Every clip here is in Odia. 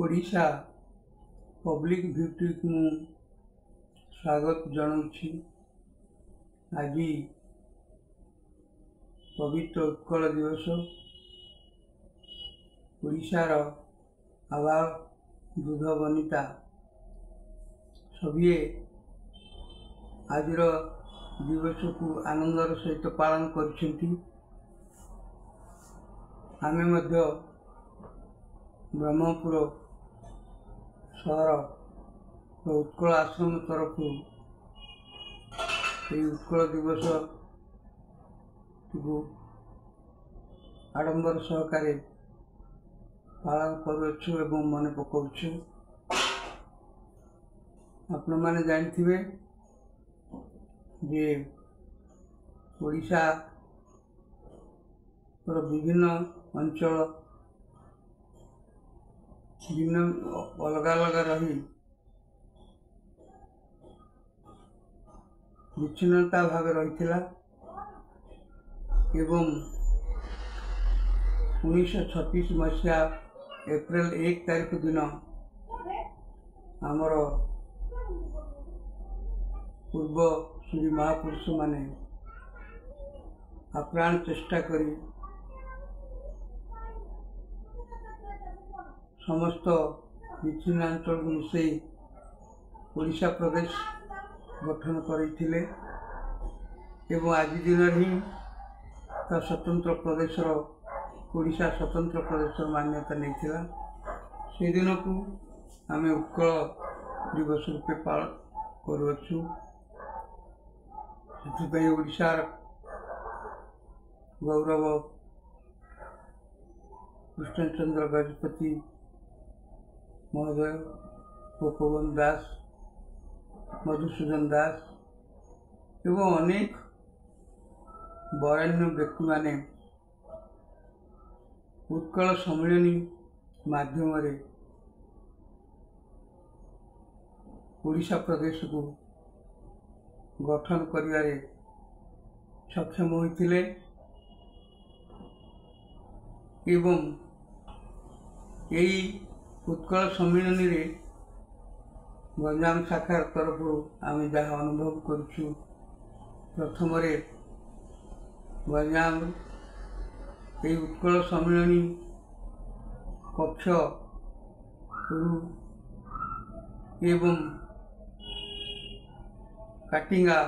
ओडिशा पब्लिक भ्यूटी को स्वागत जनाऊँची। आज पवित्र उत्कल दिवस ओडिशार आभार दूध बनिता सभी आज दिवस को आनंदर सहित पालन कर ब्रह्मपुर सहर उत्कल आश्रम तरफ उत्कल दिवस को आडंबर सहकारे पालन करुछु एवं मन पकाउछु। आपण माने जानथिबे जे ओडिशा विभिन्न अंचल भिन्न अलग अलग रही विच्छिन्नता भाव रही एवं 1936 मसीहा एप्रिल 1 तारीख दिन आमर पूर्व श्री महापुरुष माने आप्राण चेष्टा करी समस्त विच्छिन्नांचल मिसई ओडिशा प्रदेश गठन करथिले एवं आज दिन ही स्वतंत्र प्रदेश ओडिशा स्वतंत्र प्रदेश मान्यता नहीं थिला। से दिन को आम उत्कल दिवस रूपे पालन करुछु। से ओडिशार गौरव कृष्णचंद्र गजपति महोदय, गोपबंधु दास, मधुसूदन दास एवं अनेक बरेण्य व्यक्ति माने उत्कल सम्मेलनी माध्यम रे ओडिशा प्रदेश को गठन करिवारे सक्षम होइतिले एवं यही उत्कल सम्मेलनी रे गंजाम शाखार तरफ आम जहाँ अनुभव करुछु प्रथम गंजाम ये उत्कल सम्मेलनी कक्ष एवं काटिंगा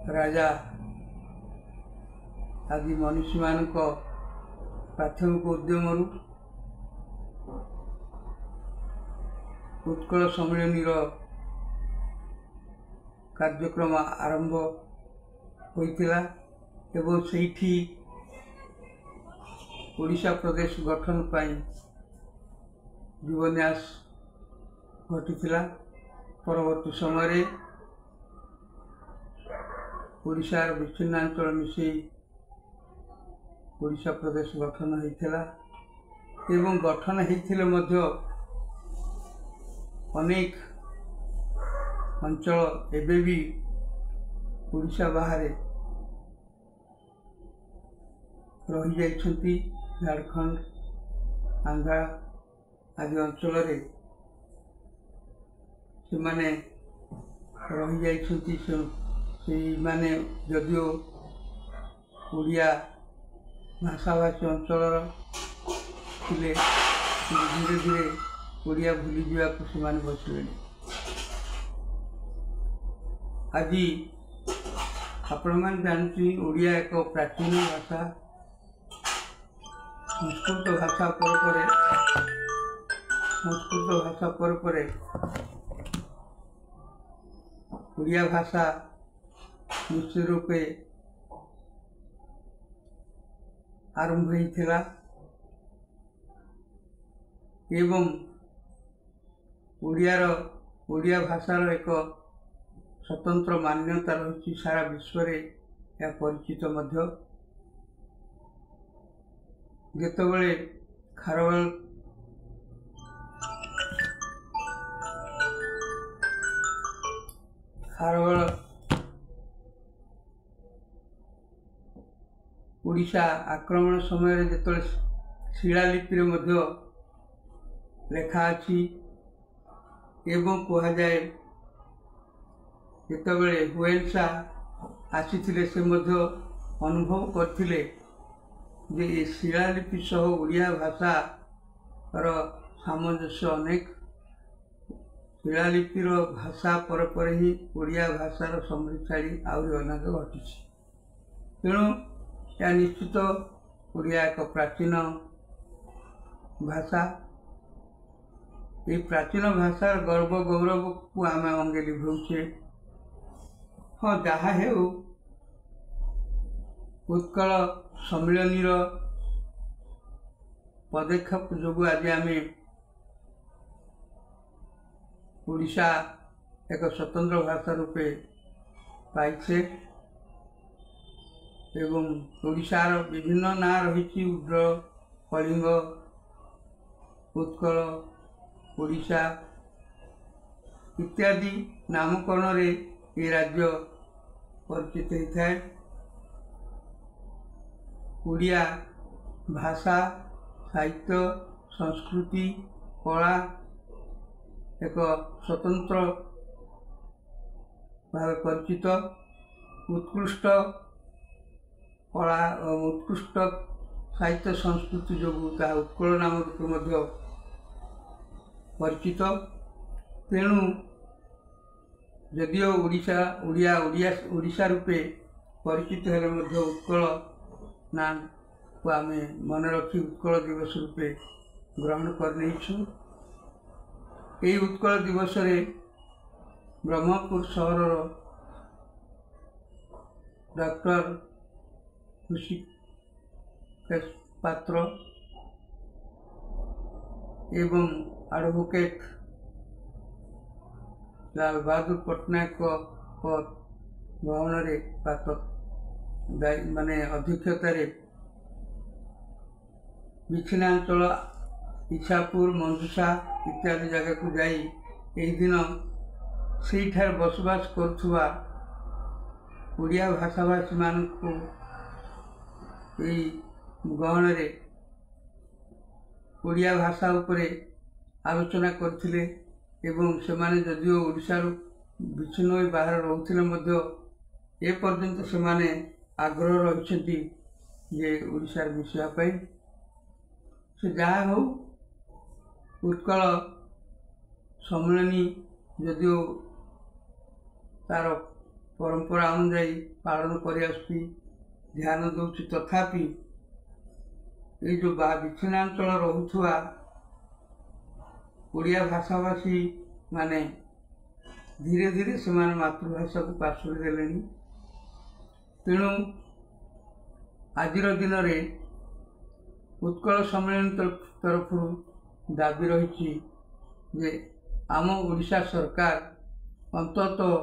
राजा आदि मनुष्य मान प्राथमिक उद्यम उत्कल सम्मेलनी कार्यक्रम आरंभ होइतिला एवं सेठी ओडिशा प्रदेश गठन पाई जीवन्यास घटिथिला। परवर्ती समय ओडिशार विच्छिन्नांचल मिसई ओडिशा प्रदेश गठन होइतिला एवं गठन होइतिले मध्य अनेक अंचल एबे भी ओडिशा बाहर रही जाइछंती। झारखंड, आंध्रा आदि अंचल से माने रही जाइछंती। से माने जदियो ओडिया भाषाभाषी अंचल थिले धीरे धीरे ओडिया भूली जावाक से बसले। आज आपण मैंने जानती ओडिया एक प्राचीन भाषा। संस्कृत भाषा पर ओडिया भाषा निश्चित रूपे आरंभ होइथिला एवं ओडिया भाषार एक स्वतंत्र मान्यता रही सारा विश्व रे या परिचित मध्य। जेतबेले खारवाल ओडिशा आक्रमण समय जेतबेले ଶିଳାଲିପିରେ ମଧ୍ୟ ଲେଖା ଅଛି ଏବଂ କୁହାଯାଏ ଯେତେବେଳେ ହୁଏନ୍ ସାଂ ଆସିଥିଲେ ସେ ମଧ୍ୟ ଅନୁଭବ କରିଥିଲେ ଯେ ଏ ଶିଳାଲିପି ସହ ଓଡ଼ିଆ ଭାଷାର ସାମଞ୍ଜସ୍ୟ ଅନେକ। ଶିଳାଲିପିର ଭାଷା ପରେ ପରେ ହିଁ ଓଡ଼ିଆ ଭାଷାର ସମୃଦ୍ଧିଶାଳୀ ଆହୁରି ଅନେକ ଘଟିଛି। ତେଣୁ ଏହା ନିଶ୍ଚିତ ଓଡ଼ିଆ ଏକ ପ୍ରାଚୀନ ଭାଷା। ଏହି ପ୍ରାଚୀନ ଭାଷାର ଗର୍ବ ଗୌରବକୁ ଆମେ ଅଙ୍ଗେ ଲିଭାଉଛେ। ହଁ, ଯାହା ହେଉ ଉତ୍କଳ ସମ୍ମିଳନୀର ପଦକ୍ଷେପ ଯୋଗୁଁ ଆଜି ଆମେ ଓଡ଼ିଶା ଏକ ସ୍ୱତନ୍ତ୍ର ଭାଷା ରୂପେ ପାଇଛେ ଏବଂ ଓଡ଼ିଶାର ବିଭିନ୍ନ ନାଁ ରହିଛି। ଉଡ୍ର, କଳିଙ୍ଗ, ଉତ୍କଳ, ଓଡ଼ିଶା ଇତ୍ୟାଦି ନାମକରଣରେ ଏ ରାଜ୍ୟ ପରିଚିତ ହୋଇଥାଏ। ଓଡ଼ିଆ ଭାଷା, ସାହିତ୍ୟ, ସଂସ୍କୃତି, କଳା ଏକ ସ୍ୱତନ୍ତ୍ର ଭାବେ ପରିଚିତ। ଉତ୍କୃଷ୍ଟ କଳା ଓ ଉତ୍କୃଷ୍ଟ ସାହିତ୍ୟ ସଂସ୍କୃତି ଯୋଗୁଁ ତାହା ଉତ୍କଳ ନାମ ରୂପେ ମଧ୍ୟ ପରିଚିତ। ତେଣୁ ଯଦିଓ ଓଡ଼ିଶା ରୂପେ ପରିଚିତ ହେଲେ ମଧ୍ୟ ଉତ୍କଳ ନାଁକୁ ଆମେ ମନେ ରଖି ଉତ୍କଳ ଦିବସ ରୂପେ ଗ୍ରହଣ କରିନେଇଛୁ। ଏହି ଉତ୍କଳ ଦିବସରେ ବ୍ରହ୍ମପୁର ସହରର ଡକ୍ଟର ହୃଷିକେଶ ପାତ୍ର ଏବଂ ଆଡ଼ଭୋକେଟ୍ ଲାଲ ବାହାଦୁର ପଟ୍ଟନାୟକଙ୍କ ଭବନରେ ଅଧ୍ୟକ୍ଷତାରେ ବିଛିନ୍ନାଞ୍ଚଳ, ଇଛାପୁର, ମଞ୍ଜୁସା ଇତ୍ୟାଦି ଜାଗାକୁ ଯାଇ ଏହି ଦିନ ସେଇଠାରେ ବସବାସ କରୁଥିବା ଓଡ଼ିଆ ଭାଷାଭାଷୀମାନଙ୍କୁ ଏହି ଗହଣରେ ଓଡ଼ିଆ ଭାଷା ଉପରେ ଆଲୋଚନା କରିଥିଲେ ଏବଂ ସେମାନେ ଯଦିଓ ଓଡ଼ିଶାରୁ ବିଚ୍ଛିନ୍ନ ହୋଇ ବାହାରେ ରହୁଥିଲେ ମଧ୍ୟ ଏପର୍ଯ୍ୟନ୍ତ ସେମାନେ ଆଗ୍ରହ ରହିଛନ୍ତି ଯେ ଓଡ଼ିଶାରେ ମିଶିବା ପାଇଁ। ସେ ଯାହା ହେଉ ଉତ୍କଳ ସମ୍ମିଳନୀ ଯଦିଓ ତା'ର ପରମ୍ପରା ଅନୁଯାୟୀ ପାଳନ କରିଆସୁଛି, ଧ୍ୟାନ ଦେଉଛି, ତଥାପି ଏଇ ଯେଉଁ ବିଚ୍ଛିନ୍ନାଞ୍ଚଳ ରହୁଥିବା ଓଡ଼ିଆ ଭାଷାଭାଷୀ ମାନେ ଧୀରେ ଧୀରେ ସେମାନେ ମାତୃଭାଷାକୁ ପାଶୋରି ଦେଲେଣି। ତେଣୁ ଆଜିର ଦିନରେ ଉତ୍କଳ ସମ୍ମିଳନୀ ତରଫରୁ ଦାବି ରହିଛି ଯେ ଆମ ଓଡ଼ିଶା ସରକାର ଅନ୍ତତଃ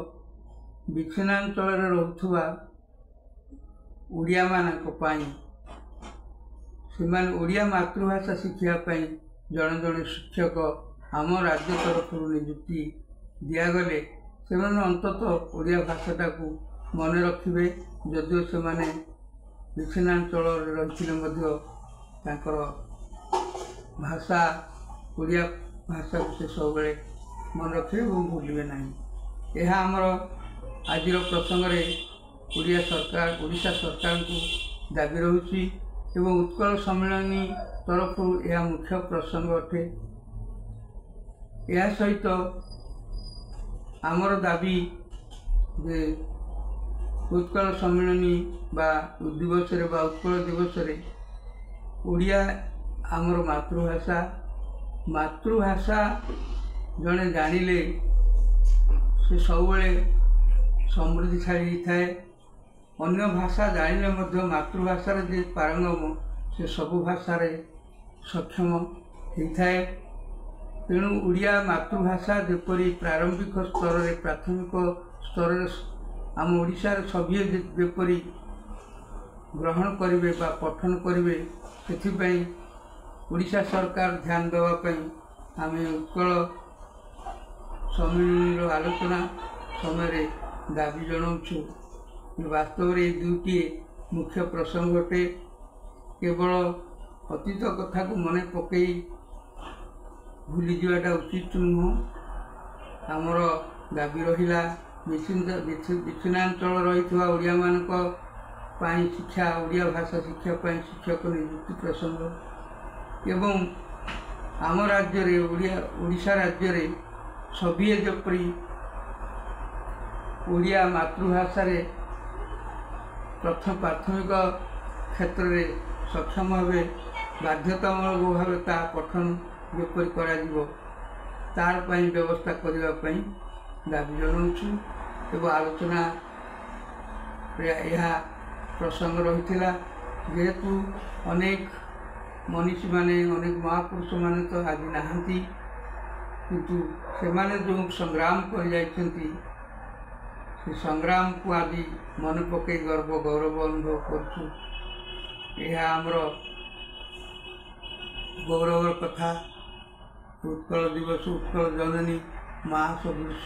ବିଚ୍ଛିନ୍ନାଞ୍ଚଳରେ ରହୁଥିବା ଓଡ଼ିଆମାନଙ୍କ ପାଇଁ ସେମାନେ ଓଡ଼ିଆ ମାତୃଭାଷା ଶିଖିବା ପାଇଁ ଜଣେ ଜଣେ ଶିକ୍ଷକ ଆମ ରାଜ୍ୟ ତରଫରୁ ନିଯୁକ୍ତି ଦିଆଗଲେ ସେମାନେ ଅନ୍ତତଃ ଓଡ଼ିଆ ଭାଷାଟାକୁ ମନେ ରଖିବେ। ଯଦିଓ ସେମାନେ ବିଚ୍ଛିନ୍ନାଞ୍ଚଳରେ ରହିଥିଲେ ମଧ୍ୟ ତାଙ୍କର ଭାଷା, ଓଡ଼ିଆ ଭାଷାକୁ ସେ ସବୁବେଳେ ମନେ ରଖିବେ ଏବଂ ଭୁଲିବେ ନାହିଁ। ଏହା ଆମର ଆଜିର ପ୍ରସଙ୍ଗରେ ଓଡ଼ିଶା ସରକାରଙ୍କୁ ଦାବି ରହୁଛି ଏବଂ ଉତ୍କଳ ସମ୍ମିଳନୀ ତରଫରୁ ଏହା ମୁଖ୍ୟ ପ୍ରସଙ୍ଗ ଅଟେ। ଏହା ସହିତ ଆମର ଦାବି ଯେ ଉତ୍କଳ ସମ୍ମିଳନୀ ବା ଦିବସରେ ବା ଉତ୍କଳ ଦିବସରେ ଓଡ଼ିଆ ଆମର ମାତୃଭାଷା ଜଣେ ଜାଣିଲେ ସେ ସବୁବେଳେ ସମୃଦ୍ଧିଶାଳୀ ହୋଇଥାଏ। ଅନ୍ୟ ଭାଷା ଜାଣିଲେ ମଧ୍ୟ ମାତୃଭାଷାର ଯେ ପାରଙ୍ଗମ ସେ ସବୁ ଭାଷାରେ ସକ୍ଷମ ହୋଇଥାଏ। ତେଣୁ ଓଡ଼ିଆ ମାତୃଭାଷା ଯେପରି ପ୍ରାରମ୍ଭିକ ସ୍ତରରେ, ପ୍ରାଥମିକ ସ୍ତରରେ ଆମ ଓଡ଼ିଶାର ସଭିଏ ଯେପରି ଗ୍ରହଣ କରିବେ ବା ପଠନ କରିବେ, ସେଥିପାଇଁ ଓଡ଼ିଶା ସରକାର ଧ୍ୟାନ ଦେବା ପାଇଁ ଆମେ ଉତ୍କଳ ସମ୍ମିଳନୀର ଆଲୋଚନା ସମୟରେ ଦାବି ଜଣାଉଛୁ। ବାସ୍ତବରେ ଏହି ଦୁଇଟିଏ ମୁଖ୍ୟ ପ୍ରସଙ୍ଗ ଅଟେ। କେବଳ ଅତୀତ କଥାକୁ ମନେ ପକାଇ ଭୁଲିଯିବାଟା ଉଚିତ ନୁହଁ। ଆମର ଦାବି ରହିଲା ବିଚ୍ଛିନ୍ନାଞ୍ଚଳ ରହିଥିବା ଓଡ଼ିଆମାନଙ୍କ ପାଇଁ ଶିକ୍ଷା, ଓଡ଼ିଆ ଭାଷା ଶିକ୍ଷା ପାଇଁ ଶିକ୍ଷକ ନିଯୁକ୍ତି ପ୍ରସଙ୍ଗ ଏବଂ ଆମ ରାଜ୍ୟରେ ଓଡ଼ିଶା ରାଜ୍ୟରେ ସଭିଏ ଯେପରି ଓଡ଼ିଆ ମାତୃଭାଷାରେ ପ୍ରାଥମିକ କ୍ଷେତ୍ରରେ ସକ୍ଷମ ଭାବେ ବାଧ୍ୟତାମୂଳକ ଭାବେ ତାହା ପଠନ ଯେପରି କରାଯିବ ତାର ପାଇଁ ବ୍ୟବସ୍ଥା କରିବା ପାଇଁ ଦାବି ଜଣାଉଛୁ। ଏବଂ ଆଲୋଚନାରେ ଏହା ପ୍ରସଙ୍ଗ ରହିଥିଲା। ଯେହେତୁ ଅନେକ ମନୀଷୀମାନେ, ଅନେକ ମହାପୁରୁଷମାନେ ତ ଆଜି ନାହାନ୍ତି, କିନ୍ତୁ ସେମାନେ ଯେଉଁ ସଂଗ୍ରାମ କରିଯାଇଛନ୍ତି ସେ ସଂଗ୍ରାମକୁ ଆଜି ମନେ ପକାଇ ଗୌରବ ଅନୁଭବ କରୁଛୁ। ଏହା ଆମର ଗୌରବର କଥା। ଉତ୍କଳ ଦିବସ, ଉତ୍କଳ ଜନନୀ ମା ସଦୃଶ।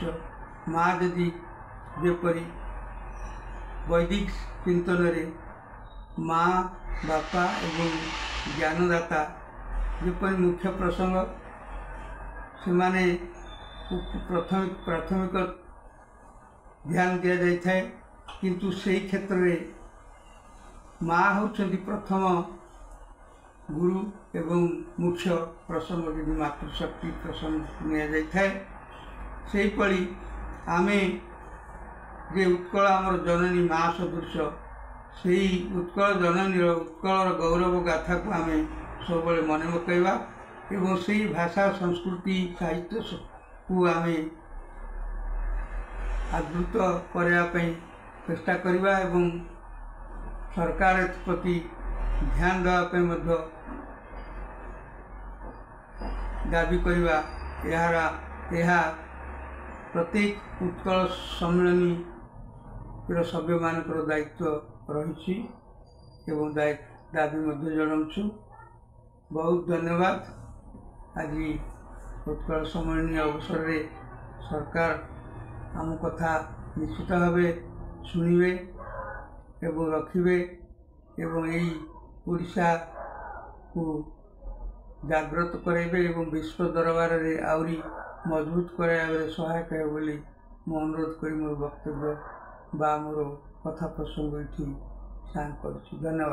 ମା ଯଦି ଯେପରି ବୈଦିକ ଚିନ୍ତନରେ ମା, ବାପା ଏବଂ ଜ୍ଞାନଦାତା ଯେପରି ମୁଖ୍ୟ ପ୍ରସଙ୍ଗ, ସେମାନେ ପ୍ରାଥମିକ ଧ୍ୟାନ ଦିଆଯାଇଥାଏ, କିନ୍ତୁ ସେହି କ୍ଷେତ୍ରରେ ମା ହେଉଛନ୍ତି ପ୍ରଥମ ଗୁରୁ ଏବଂ ମୁଖ୍ୟ ପ୍ରସଙ୍ଗ ଯଦି ମାତୃଶକ୍ତି ପ୍ରସଙ୍ଗ ନିଆଯାଇଥାଏ। ସେହିପରି ଆମେ ଯେ ଉତ୍କଳ ଆମର ଜନନୀ ମା ସଦୃଶ, ସେହି ଉତ୍କଳ ଜନନୀର ଉତ୍କଳର ଗୌରବ ଗାଥାକୁ ଆମେ ସବୁବେଳେ ମନେ ପକାଇବା ଏବଂ ସେହି ଭାଷା, ସଂସ୍କୃତି, ସାହିତ୍ୟକୁ ଆମେ ଆଦୃତ କରିବା ପାଇଁ ଚେଷ୍ଟା କରିବା ଏବଂ ସରକାର ଏଥିପ୍ରତି ଧ୍ୟାନ ଦେବା ପାଇଁ ମଧ୍ୟ ଦାବି କରିବା। ଏହା ପ୍ରତ୍ୟେକ ଉତ୍କଳ ସମ୍ମିଳନୀର ସଭ୍ୟମାନଙ୍କର ଦାୟିତ୍ୱ ରହିଛି ଏବଂ ଦାବି ମଧ୍ୟ ଜଣାଉଛୁ। ବହୁତ ଧନ୍ୟବାଦ। ଆଜି ଉତ୍କଳ ସମ୍ମିଳନୀ ଅବସରରେ ସରକାର ଆମ କଥା ନିଶ୍ଚିତ ଭାବେ ଶୁଣିବେ ଏବଂ ରଖିବେ ଏବଂ ଏହି ଓଡ଼ିଶାକୁ ଜାଗ୍ରତ କରାଇବେ ଏବଂ ବିଶ୍ୱ ଦରବାରରେ ଆହୁରି ମଜବୁତ କରାଇବାରେ ସହାୟକ ହେବ ବୋଲି ମୁଁ ଅନୁରୋଧ କରି ମୋର ବକ୍ତବ୍ୟ ବା ମୋର କଥା ପ୍ରସଙ୍ଗ ଏଠି ସାଙ୍ଗ କରୁଛି। ଧନ୍ୟବାଦ।